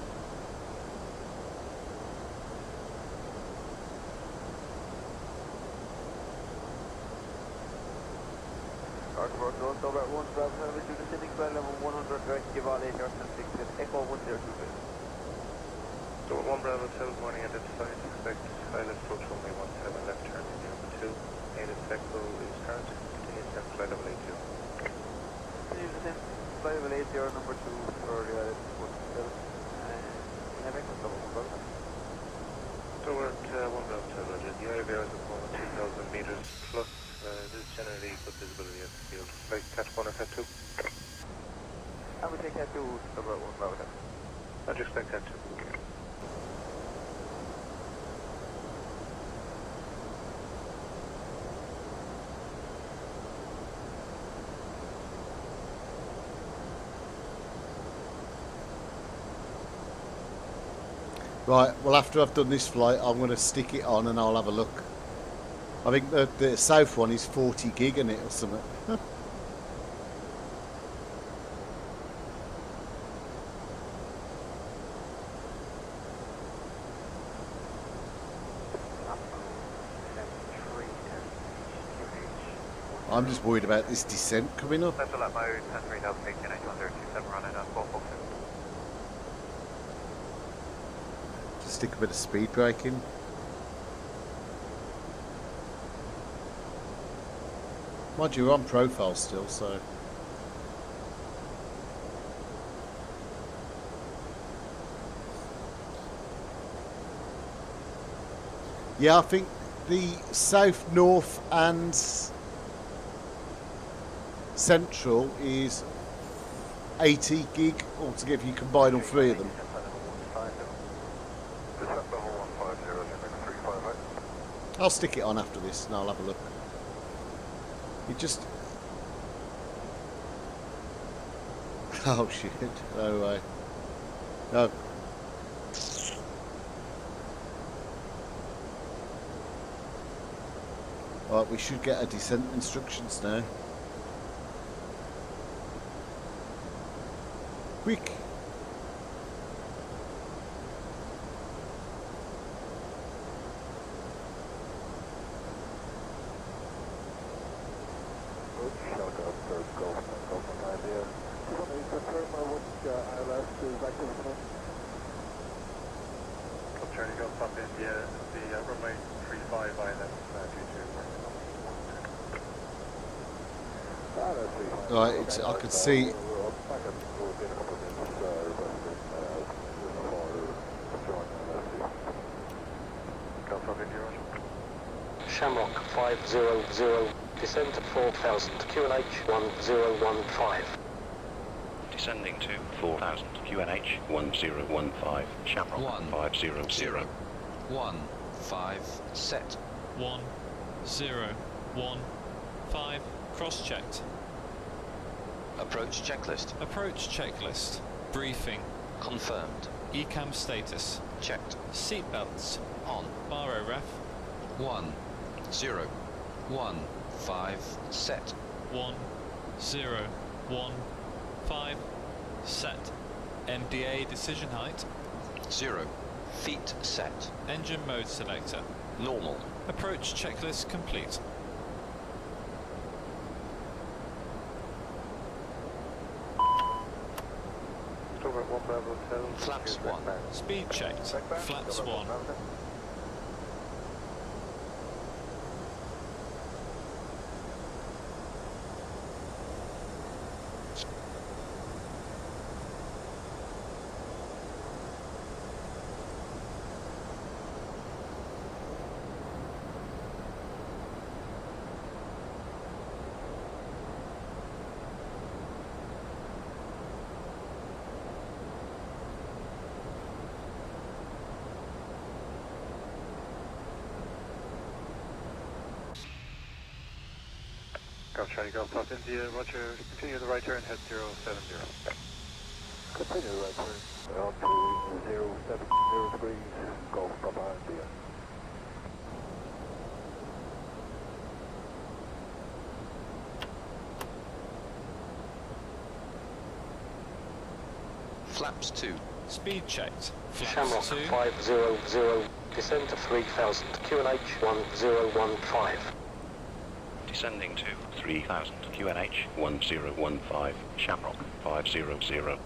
Right, well after I've done this flight I'm going to stick it on and I'll have a look. I think the south one is 40 gig in it or something. I'm just worried about this descent coming up. Special at mode 103018 running at 442. Stick a bit of speed braking. Mind you, we're on profile still, so. Yeah, I think the south, north and central is 80 gig altogether if you combine all three of them. I'll stick it on after this and I'll have a look. You just... Oh shit, no way. No. Right, we should get a descent instructions now. Quick. Right, it's, I can see. Shamrock 500, descend to 4000, QNH 1015. Descending to 4000, QNH 1015, Shamrock 500. 15, set. 1015, cross-checked. Approach checklist. Approach checklist. Briefing. Confirmed. ECAM status. Checked. Seatbelts. On. Baro ref. 1015, set. 1015, set. MDA decision height. 0, feet set. Engine mode selector. Normal. Approach checklist complete. Flaps 1. Speed checked. Flaps 1. Aircraft Charlie Golf South India, roger, continue the right turn, head 070. Continue the right turn, on to 070 degrees, Golf Papa India. Flaps 2. Speed checked. Shamrock Flaps 2. 500, descend to 3000, QNH 1015. Descending to 3000, QNH 1015, Shamrock 500.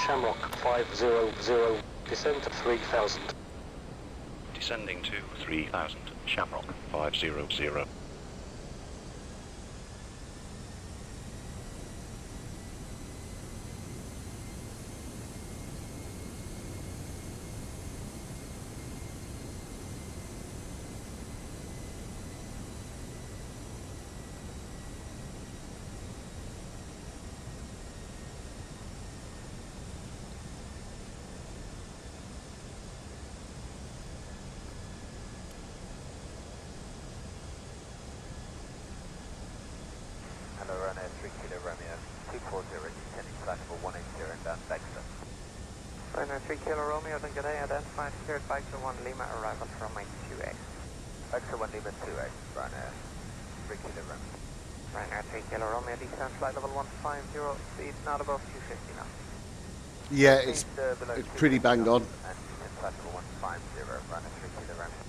Shamrock 500, descend to 3000. Descending to 3000, Shamrock 500. Hello, runway 3 Kilo Romeo, 240, descending flight level 180 and down Baxter. Runway 3 Kilo Romeo, then good day, identified cleared Baxter 1 Lima, arrival from runway 2X. Baxter 1 Lima 2X, runway 3 Kilo Romeo. Runway 3 Kilo Romeo, descend flight level 150, speed not above 250 knots. Yeah, it's pretty bang on. And descend flight level 150, runway 3 Kilo Romeo.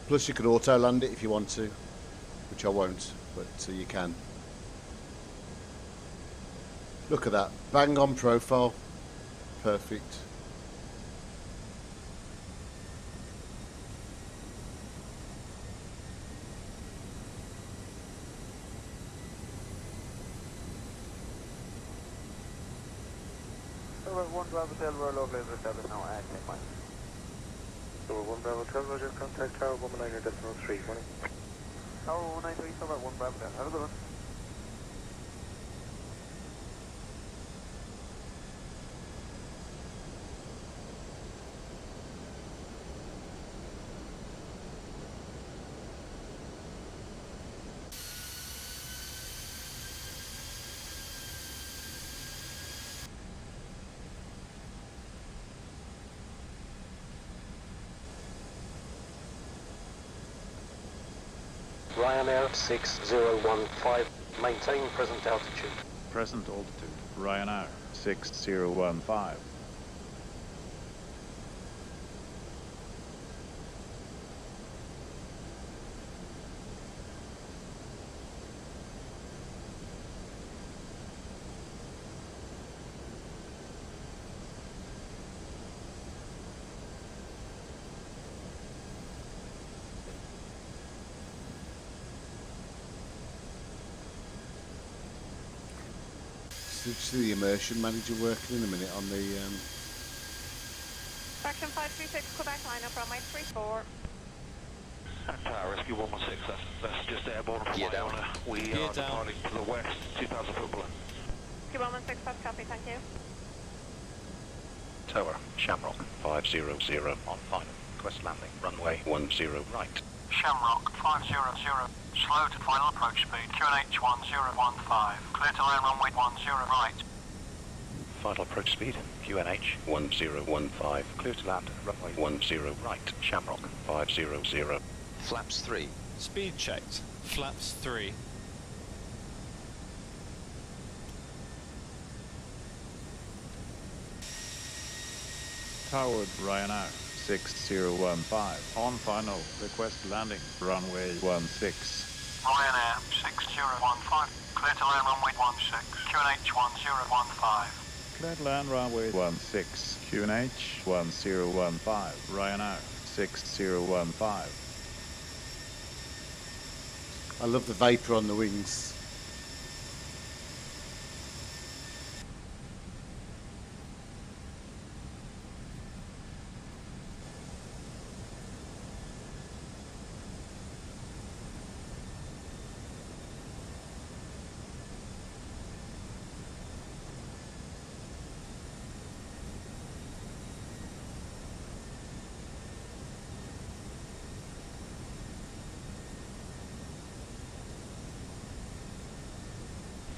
Plus you can auto land it if you want to, which I won't, but you can. Look at that, bang on profile, perfect. Over 1 Bravo Hotel, we're local is established now at 10 miles. Over 1 Bravo 12, roger, contact Tower 119.3, morning. Tower 193, over 1 Bravo Hotel, have a good one. Ryanair 6015, maintain present altitude. Present altitude, Ryanair 6015. See the immersion manager working in a minute on the Fraction 536, Quebec line up runway 34. Rescue 116, that's just airborne from Gear down. Iona. We Gear are down. departing to the west, 2,000 foot below. Q116, that's copy, thank you. Tower, Shamrock 500 on final. Request landing, runway 10 right. Shamrock 500, slow to final approach speed, QNH 1015, clear to land runway 10 right. Final approach speed, QNH 1015, clear to land, runway 10 right. Shamrock 500. Flaps 3. Speed checked. Flaps 3. Towered Ryanair 6015. On final, request landing, runway 16. Ryanair 6015, clear to land runway 16, QNH 1015. Cleared land runway 16, QNH 1015, Ryanair 6015. I love the vapour on the wings.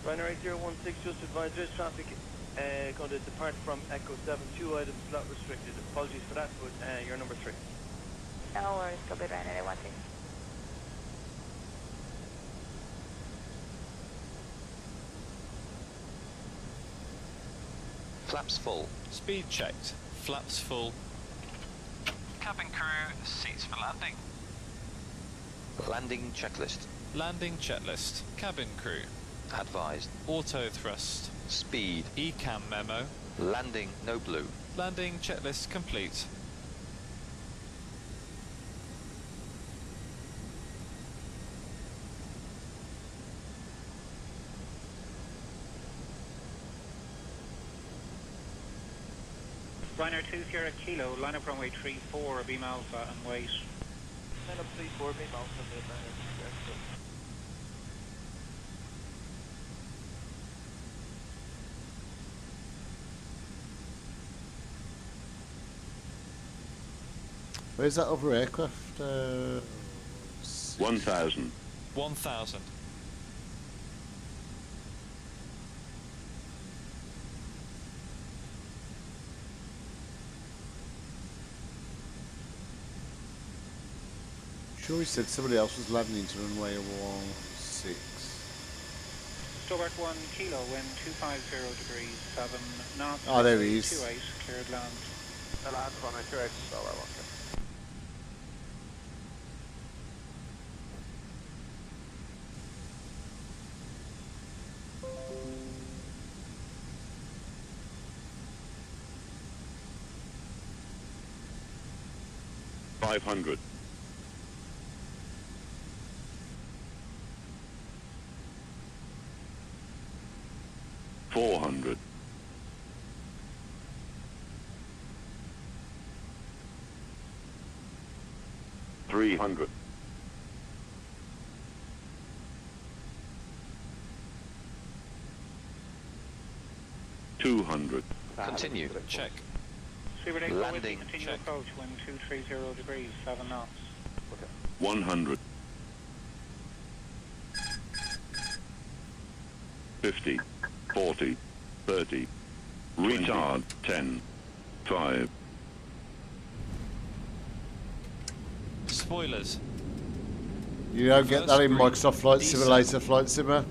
Ryanair 8016, just advise there's traffic going to depart from Echo 7, 2 items slot restricted. Apologies for that, but you're number 3. No worries, go bit Ryanair 16. Flaps full. Speed checked. Flaps full. Cabin crew, seats for landing. Landing checklist. Landing checklist. Cabin crew. Advised. Auto thrust. Speed. ECAM memo. Landing no blue. Landing checklist complete. Ryanair 20 Kilo, line up runway 34, beam alpha and wait. Line up 34, beam alpha and wait. 'Where's that other aircraft? 1000. 1000. Sure, he said somebody else was landing to runway 16. Stowback 1 Kilo, wind 250 degrees, 7 knots. Oh, there he is. 28, cleared land. The land runway 28, so I want it. $500. 400. 300. 200. Continue. Check. Landing. Continue Check. approach, wind 230 degrees, 7 knots. 100. 50. 40. 30. Retard. 10. 5. Spoilers. You don't get that in Microsoft Flight Descent. Simulator, Flight Simmer.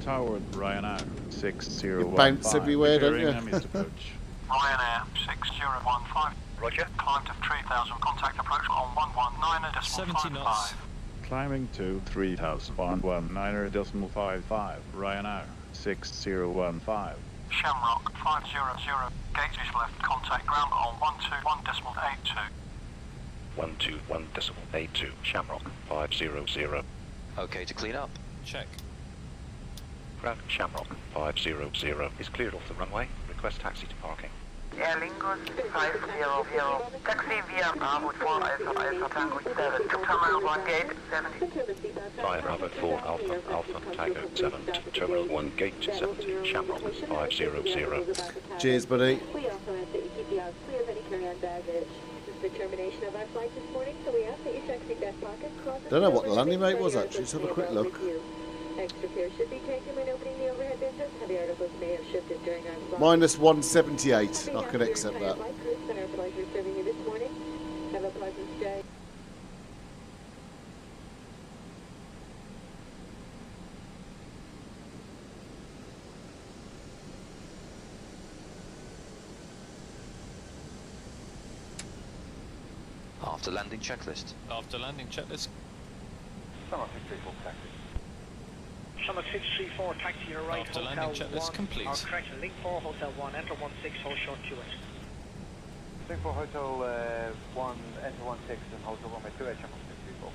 Tower Ryanair 6015. You bounce everywhere, don't you? Birmingham is approach. Ryanair 6015. Roger. Climb to 3000, contact approach on 119.55. 70 knots. Climbing to 3000.119.55. Ryanair 6015. Shamrock 500, gate is left, contact ground on 121.82. 121.82. Shamrock 500. Okay to clean up. Check. Ground Shamrock 500 is cleared off the runway. Request taxi to parking. Air Lingus 500. Taxi via Bravo 4 Alpha Tango 7 to Terminal 1 Gate 70. 5 Bravo 4 Alpha Alpha Tango 7 to Terminal 1 Gate 70. Shamrock 500. Cheers, buddy. We also ask that you keep the aisles clear of any carry-on baggage. This is the termination of our flight this morning, so we ask that you check seat back pockets, closets, Don't know what the and landing others rate was for actually. Let's have a your quick belt look. with you. Extra care should be taken when opening the overhead business. Heavy articles may have shifted during our flight. Minus 178. I can accept that. It's been our pleasure serving you this morning. Have a pleasant stay. After landing checklist. After landing checklist. Summer 634 taxi. Summer 634, taxi to your right, After Hotel landing checklist 1. complete. Or correction, link 4, Hotel 1, enter 16, hold short QS. Think for Hotel 1, enter 16 and Hotel runway 28, check on 634.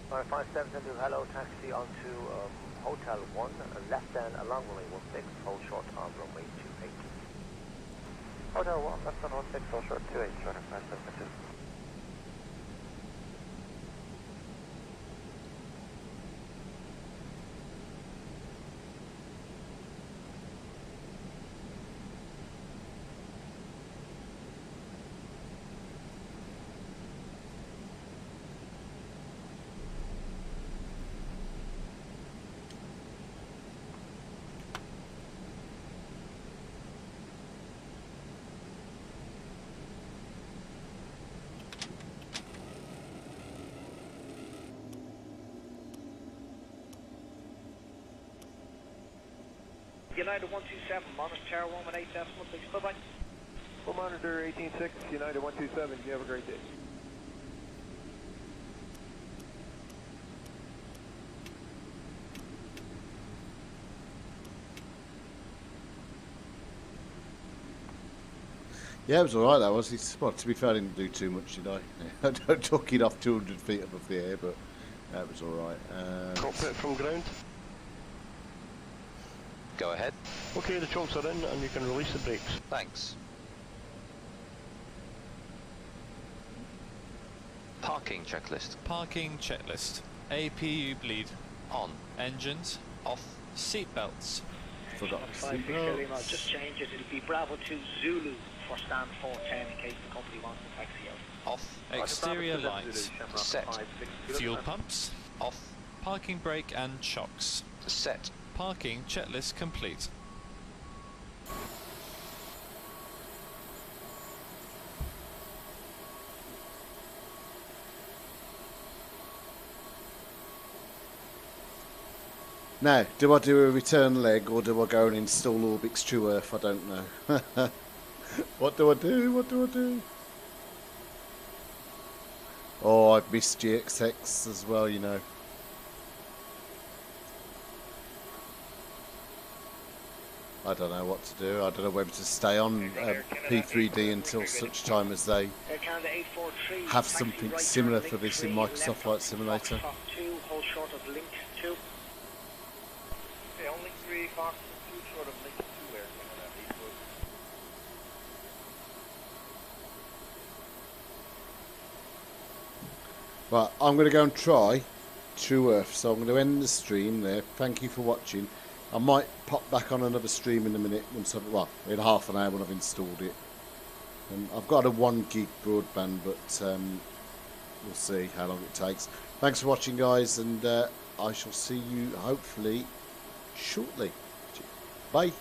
R5772, hello, taxi onto Hotel 1, left down along runway 16, hold short on runway 28. Hotel 1, left on 16, hold short 28, short of 5772. United 127, monitor tower 118 decimal 6, bye-bye. Full monitor 186, United 127, you have a great day. Yeah, it was alright, that was. Well, to be fair, I didn't do too much, did I? I took it off 200 feet above the air, but that was alright. Cockpit from ground. Go ahead. Okay, the chunks are in and you can release the brakes. Thanks. Parking checklist. Parking checklist. APU bleed. On. Engines. Off. Seatbelts. Forgot I'll just change it. It'll be Bravo 2 Zulu for stand 410 in case the company wants to taxi out. Off. Exterior lights. Set. Fuel pumps. Off. Parking brake and shocks. Set. Parking checklist complete. Now, do I do a return leg or do I go and install Orbx True Earth? I don't know. What do I do? What do I do? Oh, I've missed GXX as well, you know. I don't know what to do. I don't know whether to stay on P3D until such time as they have something similar for this in Microsoft Flight Simulator. Hold short of link 2. Only 3 Fox 2 short of link 2 there. Right, I'm going to go and try True Earth, so I'm going to end the stream there. Thank you for watching. I might pop back on another stream in a minute, once I've, well, in half an hour when I've installed it. I've got a 1 gig broadband, but we'll see how long it takes. Thanks for watching, guys, and I shall see you hopefully shortly. Bye.